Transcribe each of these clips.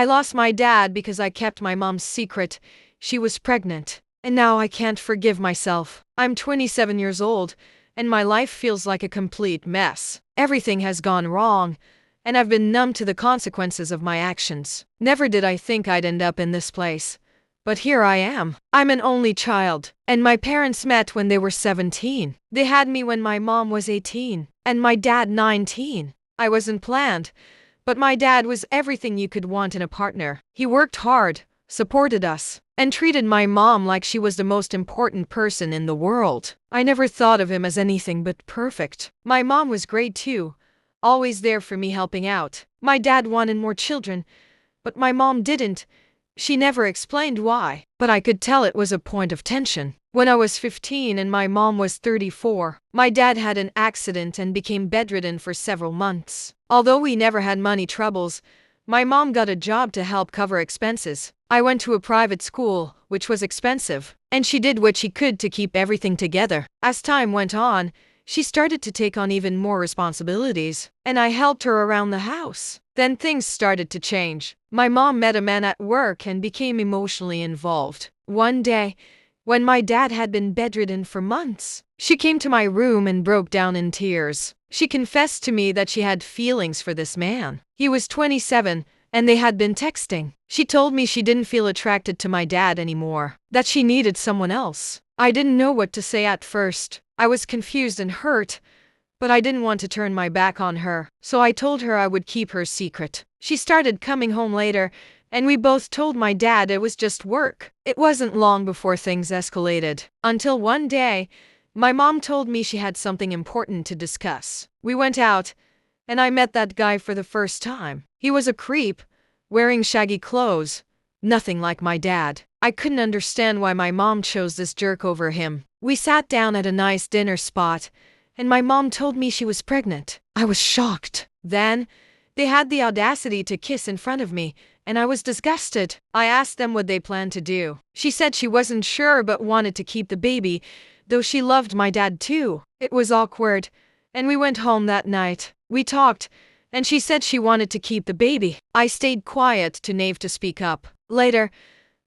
I lost my dad because I kept my mom's secret. She was pregnant. And now I can't forgive myself. I'm 27 years old, and my life feels like a complete mess. Everything has gone wrong, and I've been numb to the consequences of my actions. Never did I think I'd end up in this place. But here I am. I'm an only child, and my parents met when they were 17. They had me when my mom was 18, and my dad 19. I wasn't planned, but my dad was everything you could want in a partner. He worked hard, supported us, and treated my mom like she was the most important person in the world. I never thought of him as anything but perfect. My mom was great too, always there for me, helping out. My dad wanted more children, but my mom didn't. She never explained why, but I could tell it was a point of tension. When I was 15 and my mom was 34, my dad had an accident and became bedridden for several months. Although we never had money troubles, my mom got a job to help cover expenses. I went to a private school, which was expensive, and she did what she could to keep everything together. As time went on, she started to take on even more responsibilities, and I helped her around the house. Then things started to change. My mom met a man at work and became emotionally involved. One day, when my dad had been bedridden for months, she came to my room and broke down in tears. She confessed to me that she had feelings for this man. He was 27, and they had been texting. She told me she didn't feel attracted to my dad anymore, that she needed someone else. I didn't know what to say at first. I was confused and hurt, but I didn't want to turn my back on her, so I told her I would keep her secret. She started coming home later, and we both told my dad it was just work. It wasn't long before things escalated, until one day, my mom told me she had something important to discuss. We went out, and I met that guy for the first time. He was a creep, wearing shaggy clothes, nothing like my dad. I couldn't understand why my mom chose this jerk over him. We sat down at a nice dinner spot, and my mom told me she was pregnant. I was shocked. Then, they had the audacity to kiss in front of me, and I was disgusted. I asked them what they planned to do. She said she wasn't sure but wanted to keep the baby, though she loved my dad too. It was awkward, and we went home that night. We talked, and she said she wanted to keep the baby. I stayed quiet, too naive to speak up. Later,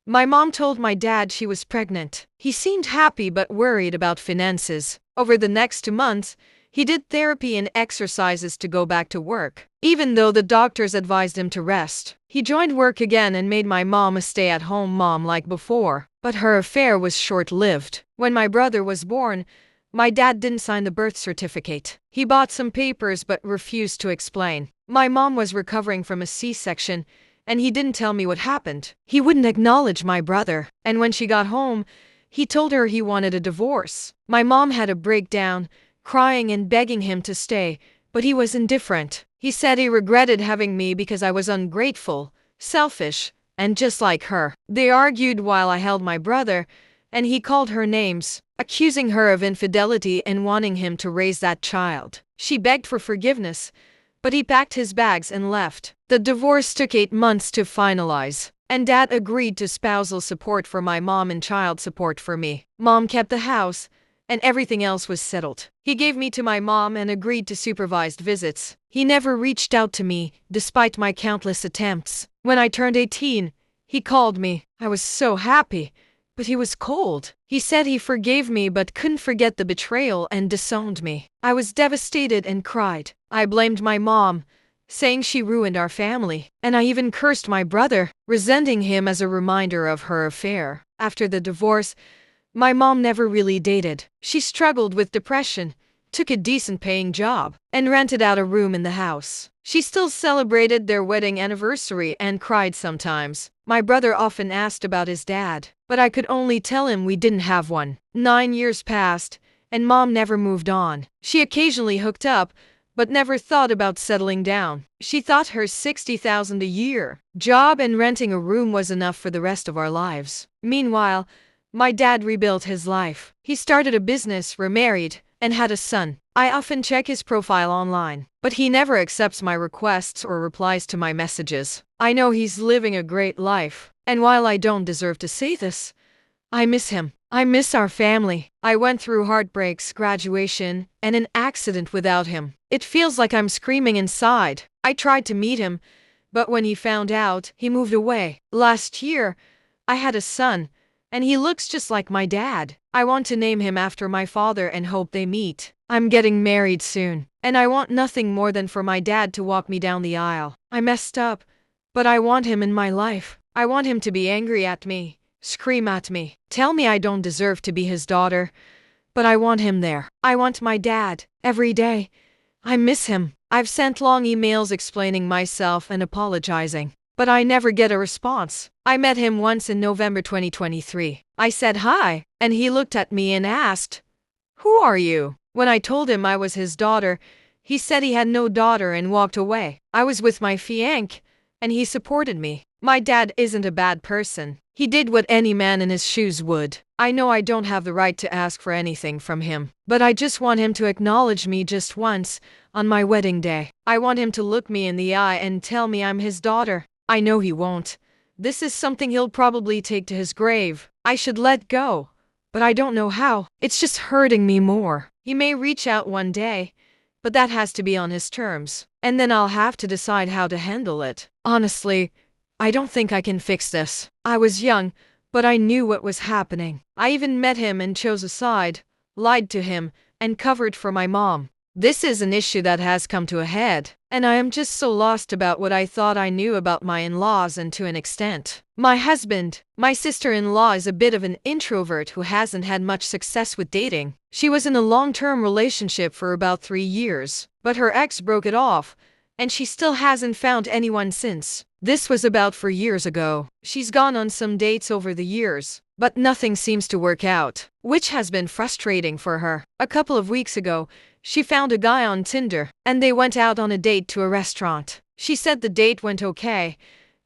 my mom told my dad she was pregnant. He seemed happy but worried about finances. Over the next 2 months, he did therapy and exercises to go back to work, even though the doctors advised him to rest. He joined work again and made my mom a stay-at-home mom like before, but her affair was short-lived. When my brother was born, my dad didn't sign the birth certificate. He bought some papers but refused to explain. My mom was recovering from a C-section, and he didn't tell me what happened. He wouldn't acknowledge my brother, and when she got home, he told her he wanted a divorce. My mom had a breakdown, crying and begging him to stay, but he was indifferent. He said he regretted having me because I was ungrateful, selfish, and just like her. They argued while I held my brother, and he called her names, accusing her of infidelity and wanting him to raise that child. She begged for forgiveness, but he packed his bags and left. The divorce took 8 months to finalize, and Dad agreed to spousal support for my mom and child support for me. Mom kept the house, and everything else was settled. He gave me to my mom and agreed to supervised visits. He never reached out to me, despite my countless attempts. When I turned 18, he called me. I was so happy, but he was cold. He said he forgave me but couldn't forget the betrayal and disowned me. I was devastated and cried. I blamed my mom, saying she ruined our family, and I even cursed my brother, resenting him as a reminder of her affair. After the divorce, my mom never really dated. She struggled with depression, took a decent-paying job, and rented out a room in the house. She still celebrated their wedding anniversary and cried sometimes. My brother often asked about his dad, but I could only tell him we didn't have one. 9 years passed, and Mom never moved on. She occasionally hooked up, but never thought about settling down. She thought her $60,000 a year job and renting a room was enough for the rest of our lives. Meanwhile, my dad rebuilt his life. He started a business, remarried, and had a son. I often check his profile online, but he never accepts my requests or replies to my messages. I know he's living a great life, and while I don't deserve to say this, I miss him. I miss our family. I went through heartbreaks, graduation, and an accident without him. It feels like I'm screaming inside. I tried to meet him, But when he found out, he moved away. Last year, I had a son, and he looks just like my dad. I want to name him after my father and hope they meet. I'm getting married soon, and I want nothing more than for my dad to walk me down the aisle. I messed up, but I want him in my life. I want him to be angry at me, scream at me, tell me I don't deserve to be his daughter, but I want him there. I want my dad, every day. I miss him. I've sent long emails explaining myself and apologizing, but I never get a response. I met him once in November 2023. I said hi, and he looked at me and asked, "Who are you?" When I told him I was his daughter, he said he had no daughter and walked away. I was with my fiancé, and he supported me. My dad isn't a bad person. He did what any man in his shoes would. I know I don't have the right to ask for anything from him, but I just want him to acknowledge me just once, on my wedding day. I want him to look me in the eye and tell me I'm his daughter. I know he won't. This is something he'll probably take to his grave. I should let go, but I don't know how. It's just hurting me more. He may reach out one day, but that has to be on his terms, and then I'll have to decide how to handle it. Honestly, I don't think I can fix this. I was young, but I knew what was happening. I even met him and chose a side, lied to him, and covered for my mom. This is an issue that has come to a head, and I am just so lost about what I thought I knew about my in-laws, and to an extent. My husband, my sister-in-law, is a bit of an introvert who hasn't had much success with dating. She was in a long-term relationship for about 3 years, but her ex broke it off, and she still hasn't found anyone since. This was about 4 years ago. She's gone on some dates over the years, but nothing seems to work out, which has been frustrating for her. A couple of weeks ago, she found a guy on Tinder, and they went out on a date to a restaurant. She said the date went okay,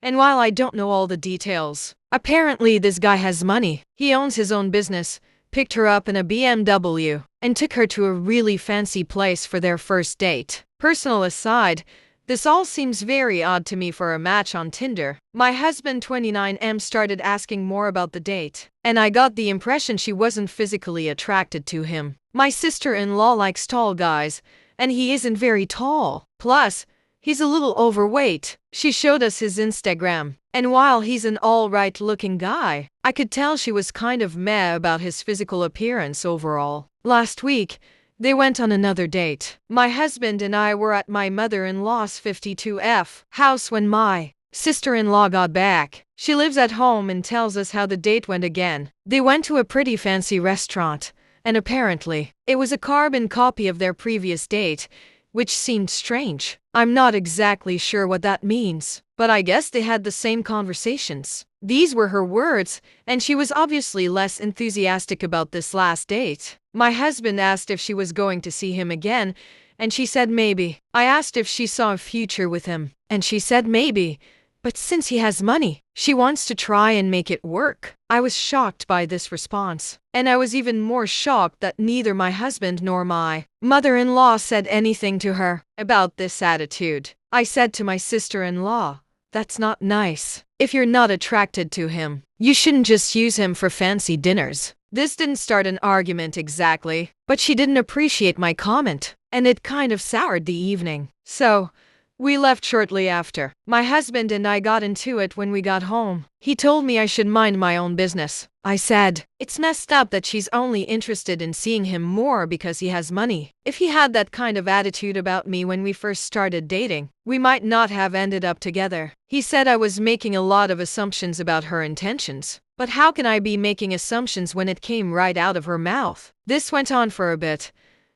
and while I don't know all the details, apparently this guy has money. He owns his own business, picked her up in a BMW, and took her to a really fancy place for their first date. Personal aside, this all seems very odd to me for a match on Tinder. My husband, 29M, started asking more about the date, and I got the impression she wasn't physically attracted to him. My sister-in-law likes tall guys, and he isn't very tall. Plus, he's a little overweight. She showed us his Instagram, and while he's an all-right-looking guy, I could tell she was kind of meh about his physical appearance overall. Last week, they went on another date. My husband and I were at my mother-in-law's 52F house when my sister-in-law got back. She lives at home and tells us how the date went again. They went to a pretty fancy restaurant, and apparently, it was a carbon copy of their previous date, which seemed strange. I'm not exactly sure what that means, but I guess they had the same conversations. These were her words, and she was obviously less enthusiastic about this last date. My husband asked if she was going to see him again, and she said maybe. I asked if she saw a future with him, and she said maybe. But since he has money, she wants to try and make it work. I was shocked by this response, and I was even more shocked that neither my husband nor my mother-in-law said anything to her about this attitude. I said to my sister-in-law, "That's not nice. If you're not attracted to him, you shouldn't just use him for fancy dinners." This didn't start an argument exactly, but she didn't appreciate my comment, and it kind of soured the evening. So, we left shortly after. My husband and I got into it when we got home. He told me I should mind my own business. I said, "It's messed up that she's only interested in seeing him more because he has money. If he had that kind of attitude about me when we first started dating, we might not have ended up together." He said I was making a lot of assumptions about her intentions. But how can I be making assumptions when it came right out of her mouth? This went on for a bit,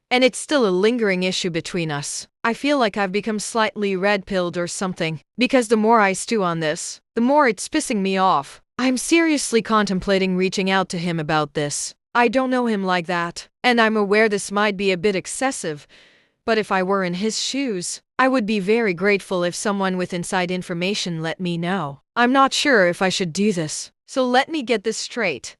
and it's still a lingering issue between us. I feel like I've become slightly red-pilled or something, because the more I stew on this, the more it's pissing me off. I'm seriously contemplating reaching out to him about this. I don't know him like that, and I'm aware this might be a bit excessive, but if I were in his shoes, I would be very grateful if someone with inside information let me know. I'm not sure if I should do this, so let me get this straight.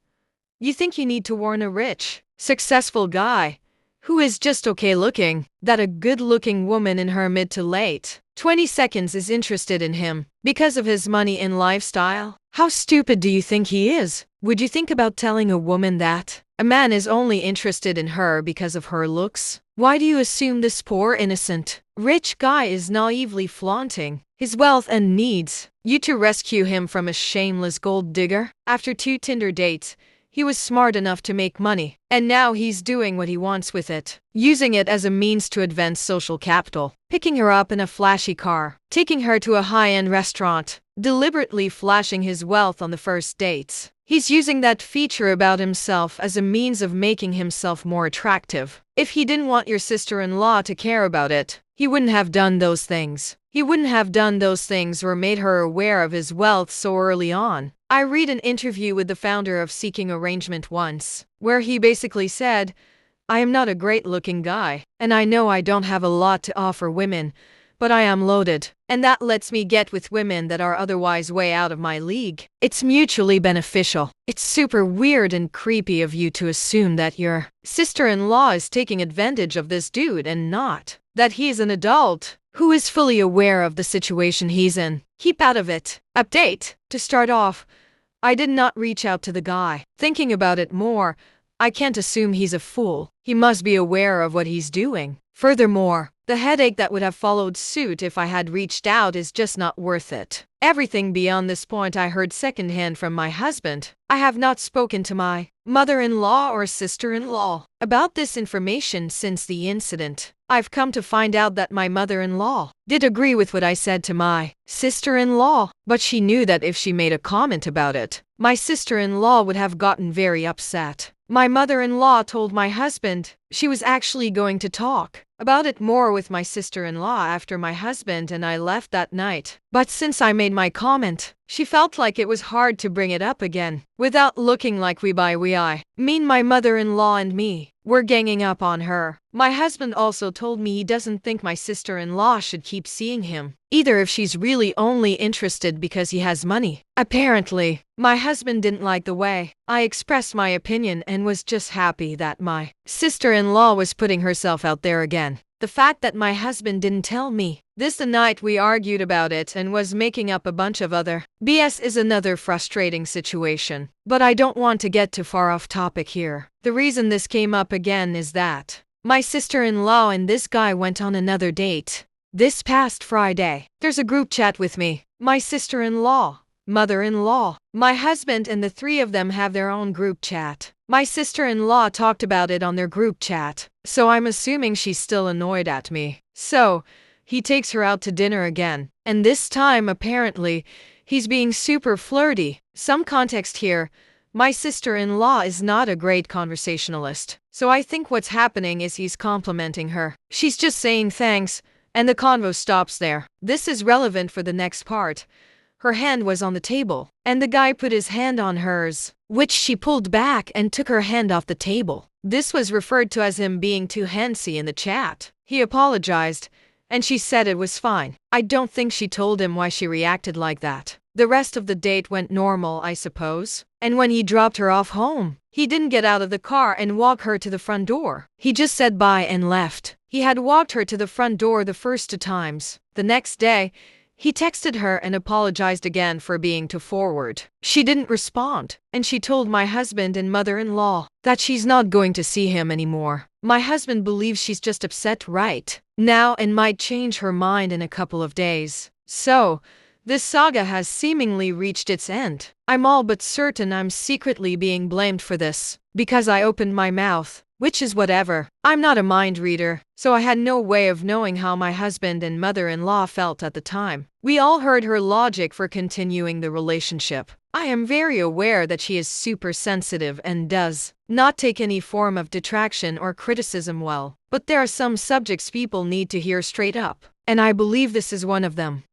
You think you need to warn a rich, successful guy who is just okay looking, that a good-looking woman in her mid to late 20s is interested in him because of his money and lifestyle? How stupid do you think he is? Would you think about telling a woman that a man is only interested in her because of her looks? Why do you assume this poor innocent rich guy is naively flaunting his wealth and needs you to rescue him from a shameless gold digger. After 2 Tinder dates, he was smart enough to make money, and now he's doing what he wants with it, using it as a means to advance social capital, picking her up in a flashy car, taking her to a high-end restaurant, deliberately flashing his wealth on the first dates. He's using that feature about himself as a means of making himself more attractive. If he didn't want your sister-in-law to care about it, he wouldn't have done those things. He wouldn't have done those things or made her aware of his wealth so early on. I read an interview with the founder of Seeking Arrangement once, where he basically said, "I am not a great-looking guy, and I know I don't have a lot to offer women, but I am loaded, and that lets me get with women that are otherwise way out of my league. It's mutually beneficial. It's super weird and creepy of you to assume that your sister-in-law is taking advantage of this dude and not that he's an adult who is fully aware of the situation he's in. Keep out of it." Update. To start off, I did not reach out to the guy. Thinking about it more, I can't assume he's a fool. He must be aware of what he's doing. Furthermore, the headache that would have followed suit if I had reached out is just not worth it. Everything beyond this point I heard secondhand from my husband. I have not spoken to my mother-in-law or sister-in-law about this information since the incident. I've come to find out that my mother-in-law did agree with what I said to my sister-in-law, but she knew that if she made a comment about it, my sister-in-law would have gotten very upset. My mother-in-law told my husband she was actually going to talk about it more with my sister-in-law after my husband and I left that night. But since I made my comment, she felt like it was hard to bring it up again without looking like I mean my mother-in-law and me were ganging up on her. My husband also told me he doesn't think my sister-in-law should keep seeing him, either if she's really only interested because he has money. Apparently, my husband didn't like the way I expressed my opinion and was just happy that my sister-in-law was putting herself out there again. The fact that my husband didn't tell me this the night we argued about it and was making up a bunch of other BS is another frustrating situation. But I don't want to get too far off topic here. The reason this came up again is that my sister-in-law and this guy went on another date this past Friday. There's a group chat with me, my sister-in-law, mother-in-law, my husband, and the three of them have their own group chat. My sister-in-law talked about it on their group chat, so I'm assuming she's still annoyed at me. So, he takes her out to dinner again, and this time apparently, he's being super flirty. Some context here, my sister-in-law is not a great conversationalist, so I think what's happening is he's complimenting her. She's just saying thanks, and the convo stops there. This is relevant for the next part. Her hand was on the table, and the guy put his hand on hers, which she pulled back and took her hand off the table. This was referred to as him being too handsy in the chat. He apologized, and she said it was fine. I don't think she told him why she reacted like that. The rest of the date went normal, I suppose. And when he dropped her off home, he didn't get out of the car and walk her to the front door. He just said bye and left. He had walked her to the front door the first 2 times. The next day, he texted her and apologized again for being too forward. She didn't respond, and she told my husband and mother-in-law that she's not going to see him anymore. My husband believes she's just upset right now and might change her mind in a couple of days. So, this saga has seemingly reached its end. I'm all but certain I'm secretly being blamed for this, because I opened my mouth, which is whatever. I'm not a mind reader, so I had no way of knowing how my husband and mother-in-law felt at the time. We all heard her logic for continuing the relationship. I am very aware that she is super sensitive and does not take any form of detraction or criticism well, but there are some subjects people need to hear straight up, and I believe this is one of them.